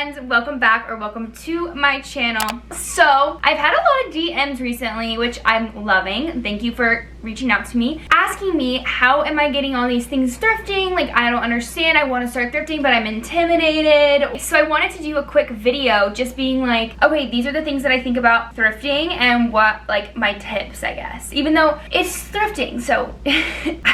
friends, welcome back or welcome to my channel. So I've had a lot of DMs recently, which I'm loving. Thank you for reaching out to me, asking me how am I getting all these things thrifting. Like, I don't understand. I want to start thrifting, but I'm intimidated. So I wanted to do a quick video just being like, okay, these are the things that I think about thrifting and what, like, my tips, I guess. Even though it's thrifting, so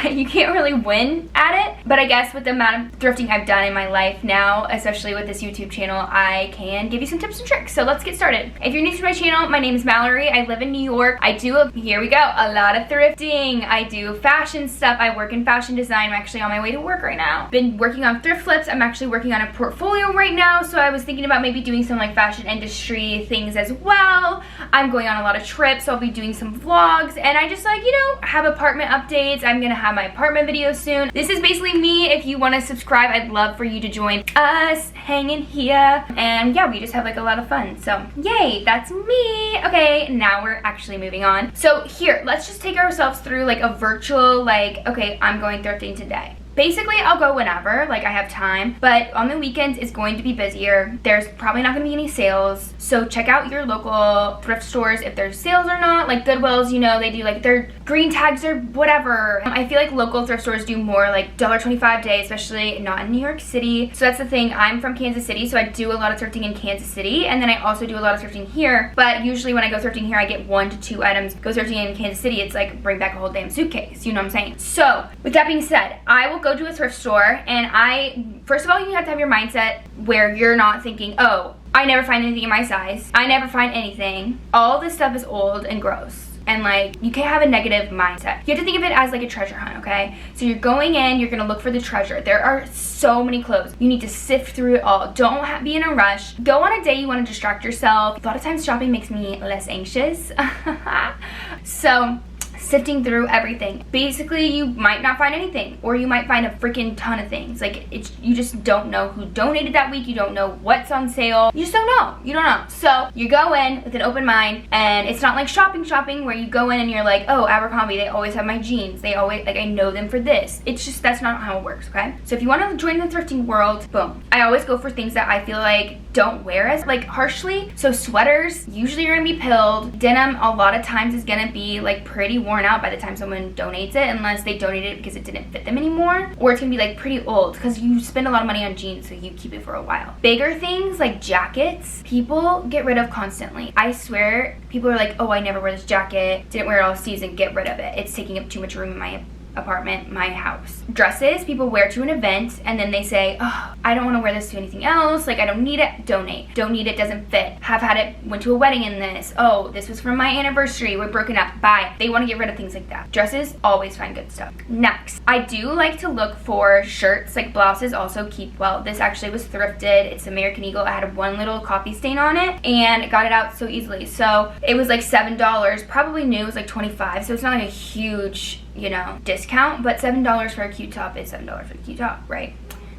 you can't really win at it. But I guess with the amount of thrifting I've done in my life now, especially with this YouTube channel, I can give you some tips and tricks. So let's get started. If you're new to my channel, my name is Mallory. I live in New York. I do, here we go, a lot of thrifting. I do fashion stuff. I work in fashion design. I'm actually on my way to work right now. Been working on thrift flips. I'm actually working on a portfolio right now, so I was thinking about maybe doing some like fashion industry things as well. I'm going on a lot of trips, so I'll be doing some vlogs, and I just, like, you know, have apartment updates. I'm gonna have my apartment video soon. This is basically me. If you want to subscribe, I'd love for you to join us hanging here, and yeah, we just have like a lot of fun. So yay, that's me. Okay, now we're actually moving on. So here, let's just take ourselves through like a virtual, like, okay, I'm going thrifting today. Basically, I'll go whenever, like, I have time, but on the weekends it's going to be busier. There's probably not gonna be any sales, so check out your local thrift stores if there's sales or not. Like Goodwill's, you know, they do like their green tags or whatever. I feel like local thrift stores do more like $1.25 day, especially not in New York City. So that's the thing. I'm from Kansas City, so I do a lot of thrifting in Kansas City, and then I also do a lot of thrifting here, but usually when I go thrifting here, I get 1 to 2 items. Go thrifting in Kansas City, it's like bring back a whole damn suitcase, you know what I'm saying? So with that being said, I will go to a thrift store, and first of all, you have to have your mindset where you're not thinking, oh, I never find anything in my size, I never find anything, all this stuff is old and gross, and like, you can't have a negative mindset. You have to think of it as like a treasure hunt, okay? So you're going in, you're gonna look for the treasure. There are so many clothes. You need to sift through it all. Don't be in a rush. Go on a day you want to distract yourself. A lot of times shopping makes me less anxious. So sifting through everything. Basically, you might not find anything, or you might find a freaking ton of things. Like, you just don't know who donated that week. You don't know what's on sale. You just don't know. You don't know. So you go in with an open mind, and it's not like shopping where you go in and you're like, oh, Abercrombie, they always have my jeans. They always, like, I know them for this. It's just, that's not how it works, okay? So if you want to join the thrifting world, boom. I always go for things that I feel like don't wear as like harshly. So sweaters usually are gonna be pilled. Denim a lot of times is gonna be like pretty worn out by the time someone donates it, unless they donated it because it didn't fit them anymore, or it's gonna be like pretty old because you spend a lot of money on jeans, so you keep it for a while. Bigger things like jackets, people get rid of constantly. I swear, people are like, oh, I never wear this jacket, didn't wear it all season, get rid of it. It's taking up too much room in my apartment, my house. Dresses, people wear to an event and then they say, oh, I don't want to wear this to anything else, like, I don't need it, donate. Don't need it, doesn't fit. Have had it, went to a wedding in this. Oh, this was from my anniversary, we're broken up, bye. They want to get rid of things like that. Dresses, always find good stuff. Next, I do like to look for shirts, like blouses also keep well. This actually was thrifted. It's American Eagle. I had one little coffee stain on it and got it out so easily. So it was like $7, probably new, it was like $25, so it's not like a huge, you know, discount, but $7 for a cute top is $7 for a cute top, right?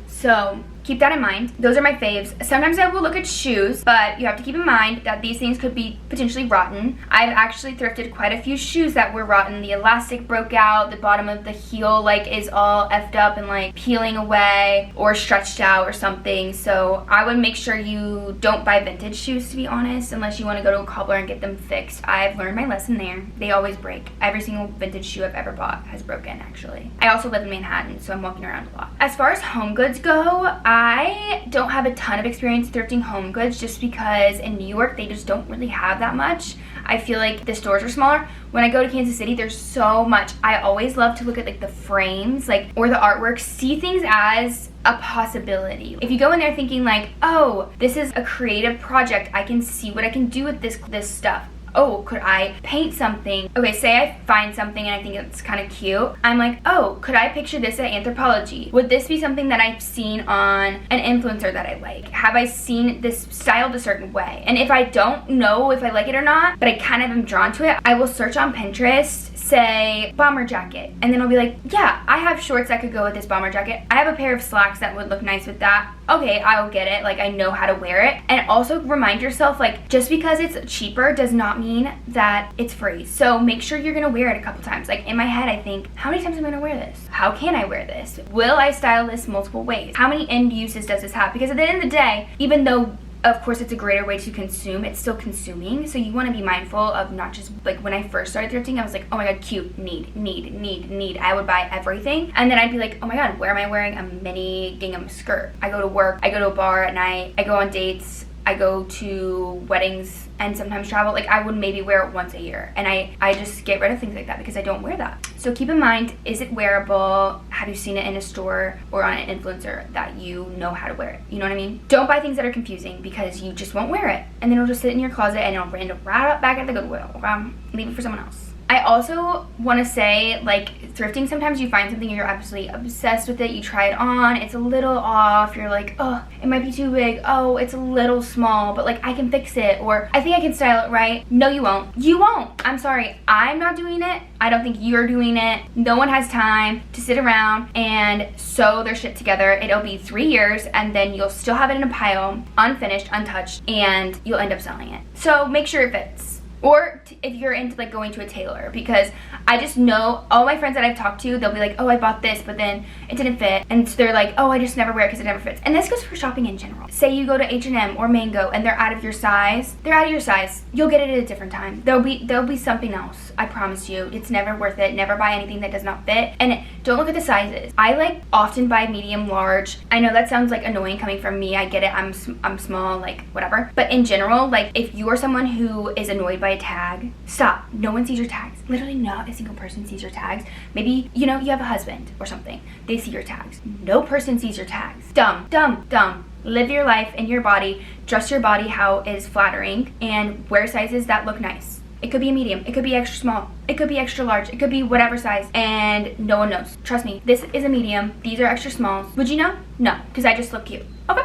So keep that in mind. Those are my faves. Sometimes I will look at shoes, but you have to keep in mind that these things could be potentially rotten. I've actually thrifted quite a few shoes that were rotten. The elastic broke out, the bottom of the heel like is all effed up and like peeling away or stretched out or something. So I would make sure you don't buy vintage shoes, to be honest, unless you want to go to a cobbler and get them fixed. I've learned my lesson there. They always break. Every single vintage shoe I've ever bought has broken, actually. I also live in Manhattan, so I'm walking around a lot. As far as home goods go, I don't have a ton of experience thrifting home goods just because in New York they just don't really have that much. I feel like the stores are smaller. When I go to Kansas City, there's so much. I always love to look at like the frames, like, or the artwork, see things as a possibility. If you go in there thinking like, oh, this is a creative project, I can see what I can do with this stuff. Oh, could I paint something? Okay, say I find something and I think it's kind of cute. I'm like, oh, could I picture this at Anthropologie? Would this be something that I've seen on an influencer that I like? Have I seen this styled a certain way? And if I don't know if I like it or not, but I kind of am drawn to it, I will search on Pinterest, say bomber jacket, and then I'll be like, yeah, I have shorts that could go with this bomber jacket. I have a pair of slacks that would look nice with that. Okay, I'll get it. Like, I know how to wear it. And also remind yourself, like, just because it's cheaper does not mean that it's free. So make sure you're gonna wear it a couple times. Like, in my head, I think, how many times am I gonna wear this? How can I wear this? Will I style this multiple ways? How many end uses does this have? Because at the end of the day, even though of course it's a greater way to consume, it's still consuming. So you want to be mindful of not just, like, when I first started thrifting, I was like, oh my god, cute, need. I would buy everything, and then I'd be like, oh my god, where am I wearing a mini gingham skirt? I go to work, I go to a bar at night, I go on dates, I go to weddings and sometimes travel. Like, I would maybe wear it once a year, and I just get rid of things like that because I don't wear that. So keep in mind, is it wearable? Have you seen it in a store or on an influencer that you know how to wear it? You know what I mean? Don't buy things that are confusing because you just won't wear it, and then it'll just sit in your closet and it'll end up right up back at the Goodwill. Leave it for someone else. I also want to say, like, thrifting, sometimes you find something and you're absolutely obsessed with it. You try it on, it's a little off, you're like, oh, it might be too big, oh, it's a little small, but like, I can fix it, or I think I can style it right. No, you won't. You won't. I'm sorry, I'm not doing it. I don't think you're doing it. No one has time to sit around and sew their shit together. It'll be 3 years, and then you'll still have it in a pile, unfinished, untouched, and you'll end up selling it. So make sure it fits. Or if you're into, like, going to a tailor, because I just know all my friends that I've talked to, they'll be like, oh, I bought this, but then it didn't fit, and so they're like, oh, I just never wear it because it never fits. And this goes for shopping in general. Say you go to H&M or Mango and they're out of your size. They're out of your size. You'll get it at a different time. There'll be something else. I promise you. It's never worth it. Never buy anything that does not fit. And don't look at the sizes. I, like, often buy medium, large. I know that sounds, like, annoying coming from me. I get it. I'm small, like, whatever. But in general, like, if you are someone who is annoyed by a tag, stop. No one sees your tags. Literally not a single person sees your tags. Maybe, you know, you have a husband or something. They see your tags. No person sees your tags. Dumb. Live your life in your body. Dress your body how it is flattering, and wear sizes that look nice. It could be a medium, it could be extra small, it could be extra large, it could be whatever size, and no one knows. Trust me, this is a medium, these are extra smalls. Would you know? No, because I just look cute. Okay.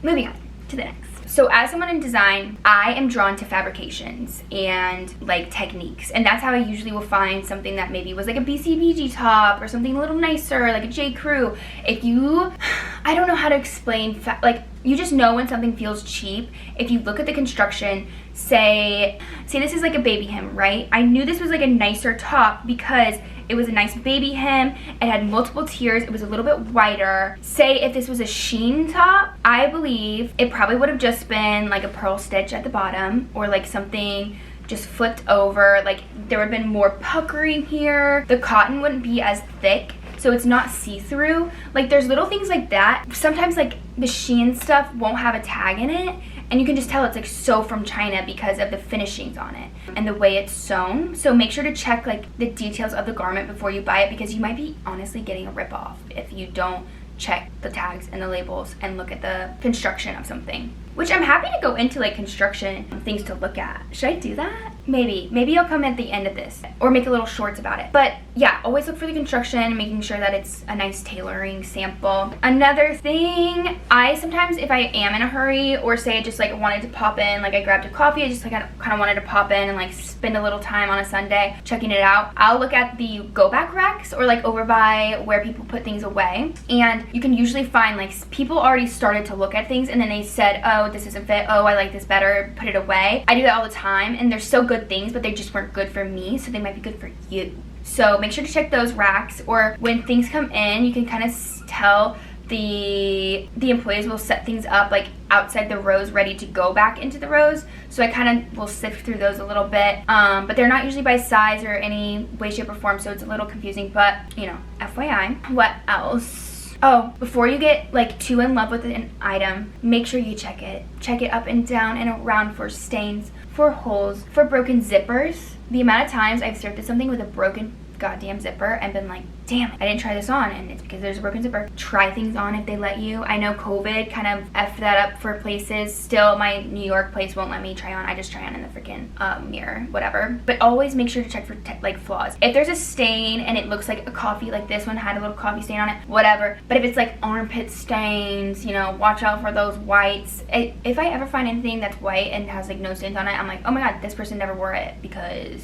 Moving on to the next. So as someone in design, I am drawn to fabrications and, like, techniques, and that's how I usually will find something that maybe was like a BCBG top or something a little nicer, like a J. Crew. I don't know how to explain, like, you just know when something feels cheap. If you look at the construction, say this is like a baby hem, right? I knew this was like a nicer top because it was a nice baby hem. It had multiple tiers. It was a little bit wider. Say if this was a sheen top, I believe it probably would have just been like a pearl stitch at the bottom, or like something just flipped over. Like, there would have been more puckering here. The cotton wouldn't be as thick, so it's not see-through. Like, there's little things like that. Sometimes, like, the Shein stuff won't have a tag in it, and you can just tell it's like sew from China because of the finishings on it and the way it's sewn. So make sure to check, like, the details of the garment before you buy it, because you might be honestly getting a rip-off if you don't check the tags and the labels and look at the construction of something. Which I'm happy to go into, like, construction things to look at. Should I do that? Maybe I'll come at the end of this or make a little shorts about it. But yeah, always look for the construction, making sure that it's a nice tailoring sample. Another thing, I sometimes, if I am in a hurry, or say I just, like, wanted to pop in, like, I grabbed a coffee, I just, like, kind of wanted to pop in and, like, spend a little time on a Sunday checking it out, I'll look at the go back racks, or, like, over by where people put things away, and you can usually find, like, people already started to look at things and then they said, oh, this doesn't fit, oh, I like this better, put it away. I do that all the time, and they're so good things, but they just weren't good for me, so they might be good for you. So make sure to check those racks, or when things come in, you can kind of tell the employees will set things up, like, outside the rows ready to go back into the rows. So I kind of will sift through those a little bit, but they're not usually by size or any way, shape, or form, so it's a little confusing, but, you know, FYI. What else? Oh, before you get, like, too in love with an item, make sure you check it. Check it up and down and around for stains, for holes, for broken zippers. The amount of times I've thrifted something with a broken goddamn zipper and been like, damn it, I didn't try this on, and it's because there's a broken zipper. Try things on if they let you. I know COVID kind of effed that up for places. Still, my New York place won't let me try on. I just try on in the freaking mirror, whatever. But always make sure to check for like flaws. If there's a stain and it looks like a coffee, like this one had a little coffee stain on it, whatever. But if it's like armpit stains, you know, watch out for those whites. If I ever find anything that's white and has like no stains on it, I'm like, oh my god, this person never wore it, because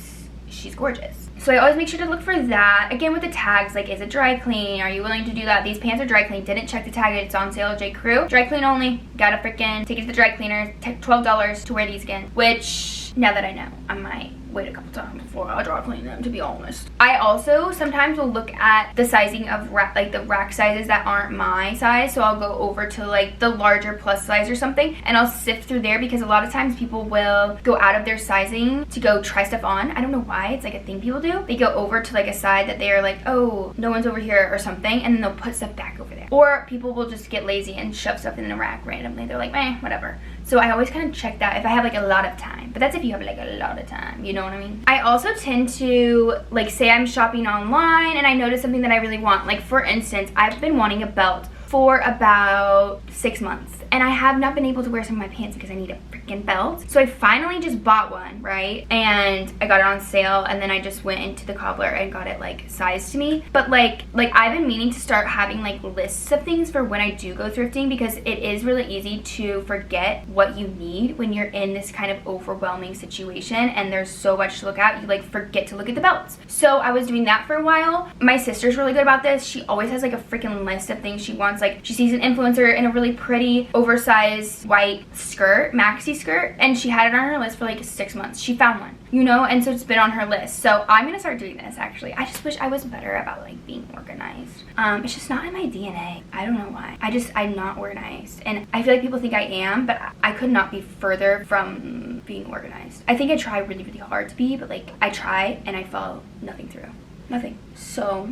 she's gorgeous. So I always make sure to look for that. Again, with the tags, like, is it dry clean? Are you willing to do that? These pants are dry clean. Didn't check the tag. It's on sale at J. Crew. Dry clean only. Gotta freaking take it to the dry cleaner. Take $12 to wear these again. Which, now that I know, I might wait a couple times before I dry clean them, to be honest. I also sometimes will look at the sizing of like the rack sizes that aren't my size. So I'll go over to like the larger plus size or something, and I'll sift through there, because a lot of times people will go out of their sizing to go try stuff on. I don't know why. It's like a thing people do. They go over to like a side that they are like, oh, no one's over here or something, and then they'll put stuff back over there. Or people will just get lazy and shove stuff in the rack randomly. They're like, meh, whatever. So I always kind of check that if I have like a lot of time. But that's if you have like a lot of time, you know what I mean? I also tend to, like, say I'm shopping online and I notice something that I really want. Like, for instance, I've been wanting a belt for about 6 months, and I have not been able to wear some of my pants because I need a freaking belt. So I finally just bought one, right? And I got it on sale, and then I just went into the cobbler and got it like sized to me. But like I've been meaning to start having like lists of things for when I do go thrifting, because it is really easy to forget what you need when you're in this kind of overwhelming situation and there's so much to look at. You like forget to look at the belts. So I was doing that for a while. My sister's really good about this. She always has like a freaking list of things she wants. Like, she sees an influencer in a really pretty oversized white skirt, maxi skirt, and she had it on her list for like 6 months. She found one, you know, and so it's been on her list. So I'm gonna start doing this, actually. I just wish I was better about like being organized. It's just not in my DNA. I don't know why. I'm not organized, and I feel like people think I am, but I could not be further from being organized. I think I try really, really hard to be, but like I try and I follow nothing through. Nothing. So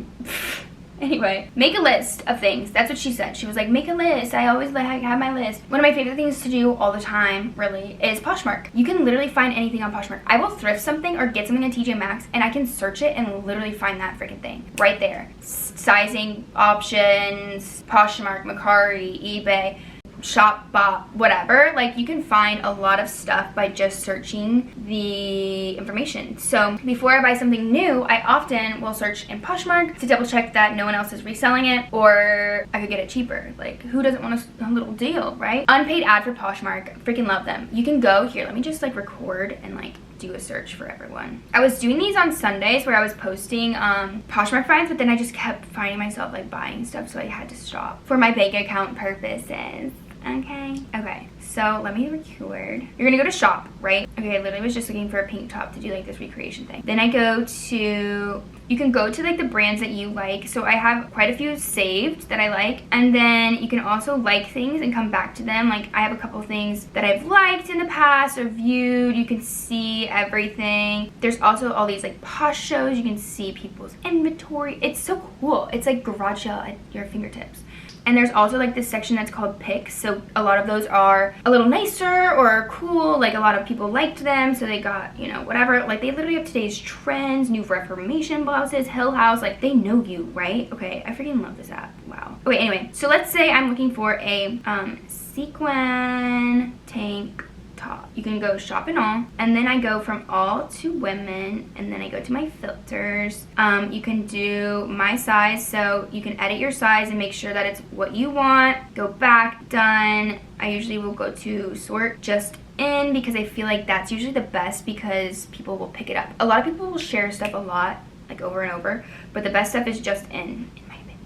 anyway, make a list of things. That's what she said. She was like, make a list. I always like have my list. One of my favorite things to do all the time, really, is Poshmark. You can literally find anything on Poshmark. I will thrift something or get something at TJ Maxx, and I can search it and literally find that freaking thing right there. Sizing options, Poshmark, Mercari, eBay, Shopbop, whatever. Like, you can find a lot of stuff by just searching the information. So before I buy something new, I often will search in Poshmark to double check that no one else is reselling it, or I could get it cheaper. Like, who doesn't want a little deal, right? Unpaid ad for Poshmark. Freaking love them. You can go here. Let me just like record and like do a search for everyone. I was doing these on Sundays where I was posting Poshmark finds, but then I just kept finding myself like buying stuff, so I had to stop for my bank account purposes. Okay, so let me record. You're gonna go to shop, right? Okay, I literally was just looking for a pink top to do like this recreation thing. Then I go to, you can go to like the brands that you like. So I have quite a few saved that I like, and then you can also like things and come back to them. Like, I have a couple things that I've liked in the past or viewed. You can see everything. There's also all these like Posh shows. You can see people's inventory. It's so cool. It's like garage sale at your fingertips. And there's also like this section that's called picks. So a lot of those are a little nicer or cool. Like, a lot of people liked them, so they got, you know, whatever. Like, they literally have today's trends, new Reformation blouses, Hill House. Like, they know you, right? Okay, I freaking love this app. Wow. Okay, anyway, so let's say I'm looking for a sequin tank top. You can go shop and all, and then I go from all to women, and then I go to my filters. You can do my size, so you can edit your size and make sure that it's what you want. Go back, done. I usually will go to sort just in, because I feel like that's usually the best, because people will pick it up. A lot of people will share stuff a lot, like over and over, but the best stuff is just in my opinion.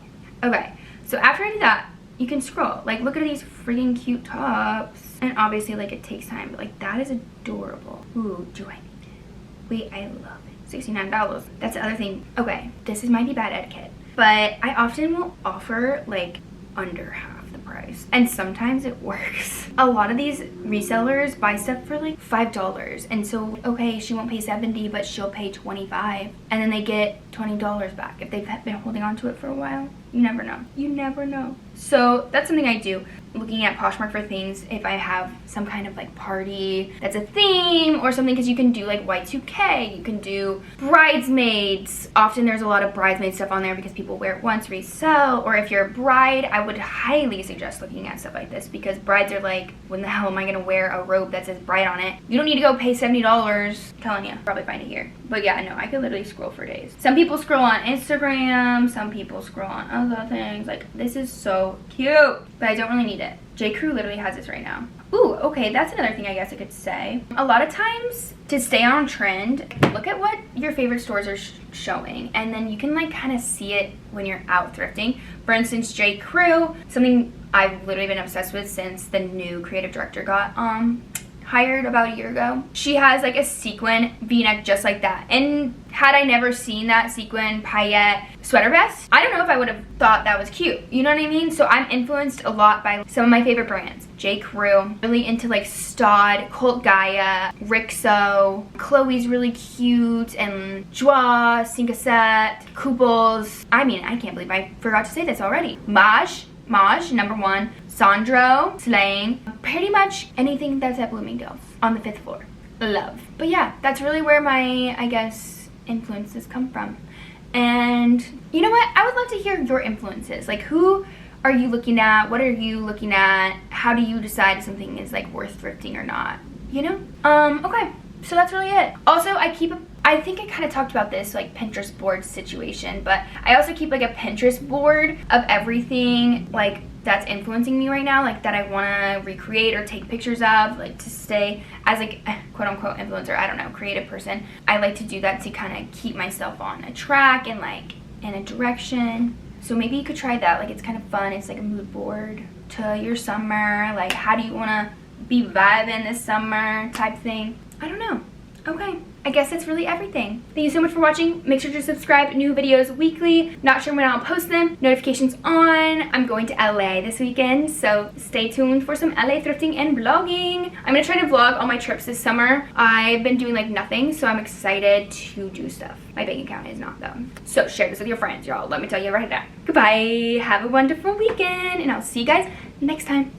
Okay, so after I do that, you can scroll. Like, look at these freaking cute tops. And obviously, like, it takes time, but like, that is adorable. Ooh, do I need it? Wait, I love it. $69. That's the other thing. Okay, this might be bad etiquette, but I often will offer like under half the price, and sometimes it works. A lot of these resellers buy stuff for like $5, and so okay, she won't pay $70, but she'll pay $25, and then they get $20 back if they've been holding on to it for a while. You never know. You never know. So that's something I do. Looking at Poshmark for things if I have some kind of like party that's a theme or something, because you can do like Y2K, you can do bridesmaids. Often there's a lot of bridesmaid stuff on there because people wear it once, resell. Or if you're a bride, I would highly suggest looking at stuff like this, because brides are like, when the hell am I gonna wear a robe that says bride on it? You don't need to go pay $70. I'm telling you, probably find it here. But yeah, no, I could literally scroll for days. Some people scroll on Instagram, some people scroll on other things. Like, this is so cute, but I don't really need it. J. Crew literally has this right now. Ooh, okay, that's another thing I guess I could say. A lot of times to stay on trend, look at what your favorite stores are showing, and then you can like kind of see it when you're out thrifting. For instance, J. Crew, something I've literally been obsessed with since the new creative director got hired about a year ago. She has like a sequin v-neck just like that, and had I never seen that sequin paillette sweater vest, I don't know if I would have thought that was cute, you know what I mean? So I'm influenced a lot by some of my favorite brands. J. Crew, really into like Staud, Cult Gaia, Rixo, Chloe's really cute, and Joie, Cinquecet, Couples. I mean, I can't believe I forgot to say this already. Maj, #1, Sandro, slaying, pretty much anything that's at Bloomingdale's on the 5th floor. Love. But yeah, that's really where my, I guess, influences come from. And you know what? I would love to hear your influences. Like, who are you looking at? What are you looking at? How do you decide if something is like worth thrifting or not? You know? Okay. So that's really it. Also, I think I kind of talked about this like Pinterest board situation, but I also keep like a Pinterest board of everything like that's influencing me right now, like that I want to recreate or take pictures of, like to stay as like a quote unquote influencer, I don't know, creative person. I like to do that to kind of keep myself on a track and like in a direction. So maybe you could try that. Like, it's kind of fun. It's like a mood board to your summer. Like, how do you want to be vibing this summer type thing? I don't know. Okay, I guess that's really everything. Thank you so much for watching. Make sure to subscribe. New videos weekly. Not sure when I'll post them. Notifications on. I'm going to LA this weekend, so stay tuned for some LA thrifting and vlogging. I'm gonna try to vlog all my trips this summer. I've been doing like nothing, so I'm excited to do stuff. My bank account is not though. So share this with your friends, y'all. Let me tell you right now. Goodbye. Have a wonderful weekend, and I'll see you guys next time.